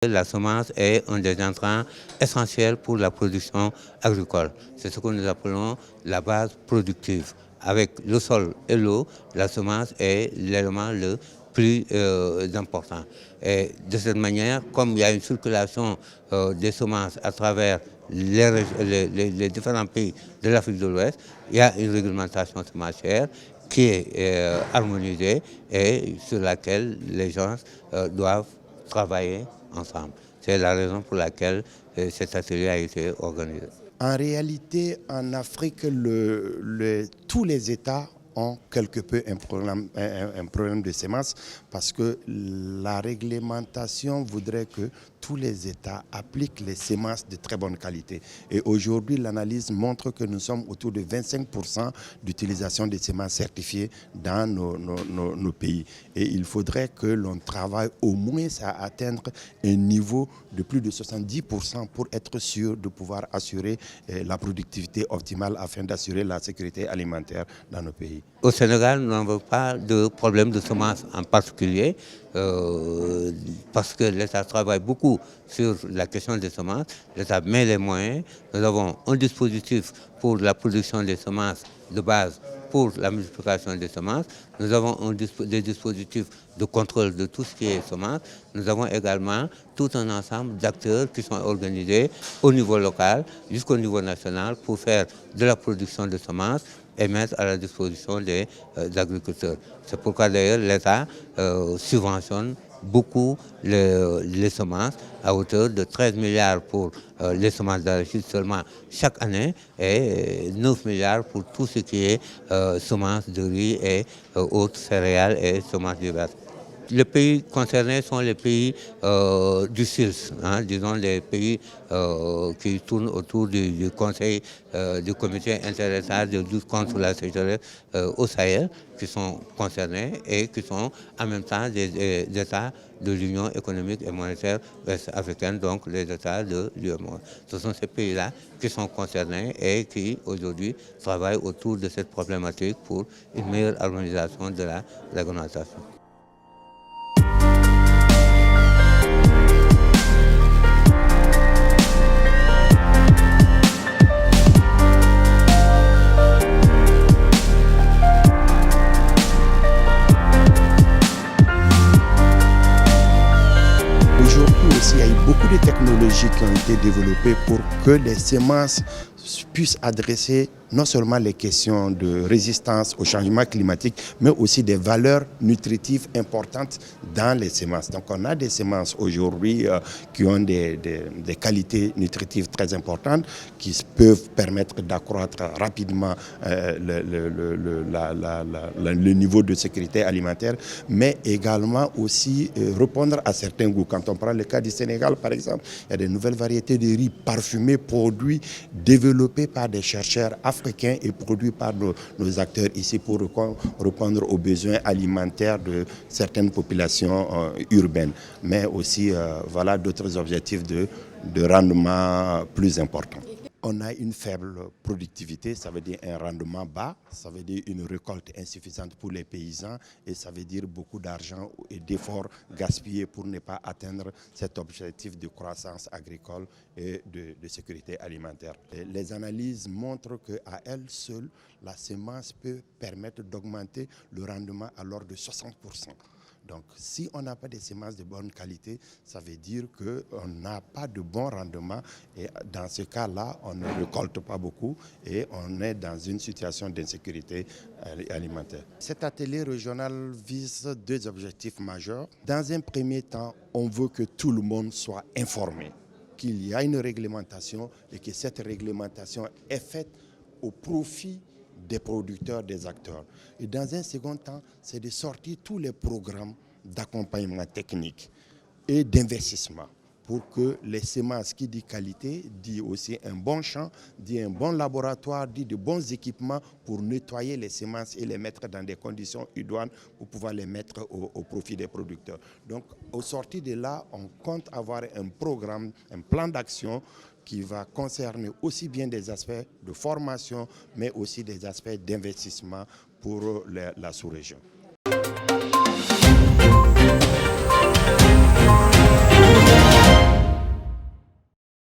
La semence est un des intrants essentiels pour la production agricole. C'est ce que nous appelons la base productive. Avec le sol et l'eau, la semence est l'élément le plus important. Et de cette manière, comme il y a une circulation des semences à travers les différents pays de l'Afrique de l'Ouest, il y a une réglementation semencière qui est harmonisée et sur laquelle les gens doivent travailler ensemble. C'est la raison pour laquelle cet atelier a été organisé. En réalité, en Afrique, tous les États ont quelque peu un problème de semences parce que la réglementation voudrait que tous les États appliquent les semences de très bonne qualité. Et aujourd'hui, l'analyse montre que nous sommes autour de 25% d'utilisation des semences certifiées dans nos pays. Et il faudrait que l'on travaille au moins à atteindre un niveau de plus de 70% pour être sûr de pouvoir assurer la productivité optimale afin d'assurer la sécurité alimentaire dans nos pays. Au Sénégal, nous n'avons pas de problème de semences en particulier parce que l'État travaille beaucoup sur la question des semences. L'État met les moyens. Nous avons un dispositif pour la production des semences de base pour la multiplication des semences. Nous avons des dispositifs de contrôle de tout ce qui est semences. Nous avons également tout un ensemble d'acteurs qui sont organisés au niveau local jusqu'au niveau national pour faire de la production de semences et mettre à la disposition des agriculteurs. C'est pourquoi d'ailleurs l'État subventionne beaucoup les semences à hauteur de 13 milliards pour les semences d'arachide seulement chaque année et 9 milliards pour tout ce qui est semences de riz et autres céréales et semences diverses. Les pays concernés sont les pays du SILS, disons les pays qui tournent autour du Conseil du comité interétat de lutte contre la sécheresse au Sahel, qui sont concernés et qui sont en même temps des États de l'Union économique et monétaire ouest-africaine, donc les États de l'UEMOA. Ce sont ces pays-là qui sont concernés et qui aujourd'hui travaillent autour de cette problématique pour une meilleure harmonisation de la réglementation. Il y a eu beaucoup de technologies qui ont été développées pour que les semences puissent adresser non seulement les questions de résistance au changement climatique, mais aussi des valeurs nutritives importantes dans les semences. Donc on a des semences aujourd'hui qui ont des qualités nutritives très importantes, qui peuvent permettre d'accroître rapidement le niveau de sécurité alimentaire, mais également aussi répondre à certains goûts. Quand on prend le cas du Sénégal, par exemple, il y a de nouvelles variétés de riz parfumés, produits développés par des chercheurs africains et produits par nos acteurs ici pour répondre aux besoins alimentaires de certaines populations urbaines, mais aussi voilà, d'autres objectifs de rendement plus importants. On a une faible productivité, ça veut dire un rendement bas, ça veut dire une récolte insuffisante pour les paysans et ça veut dire beaucoup d'argent et d'efforts gaspillés pour ne pas atteindre cet objectif de croissance agricole et de sécurité alimentaire. Et les analyses montrent qu'à elle seule, la semence peut permettre d'augmenter le rendement à l'ordre de 60%. Donc, si on n'a pas de semences de bonne qualité, ça veut dire qu'on n'a pas de bon rendement. Et dans ce cas-là, on ne récolte pas beaucoup et on est dans une situation d'insécurité alimentaire. Cet atelier régional vise deux objectifs majeurs. Dans un premier temps, on veut que tout le monde soit informé qu'il y a une réglementation et que cette réglementation est faite au profit des producteurs, des acteurs. Et dans un second temps, c'est de sortir tous les programmes d'accompagnement technique et d'investissement pour que les semences qui dit qualité, dit aussi un bon champ, dit un bon laboratoire, dit de bons équipements pour nettoyer les semences et les mettre dans des conditions idoines pour pouvoir les mettre au profit des producteurs. Donc, au sortir de là, on compte avoir un programme, un plan d'action qui va concerner aussi bien des aspects de formation, mais aussi des aspects d'investissement pour la sous-région.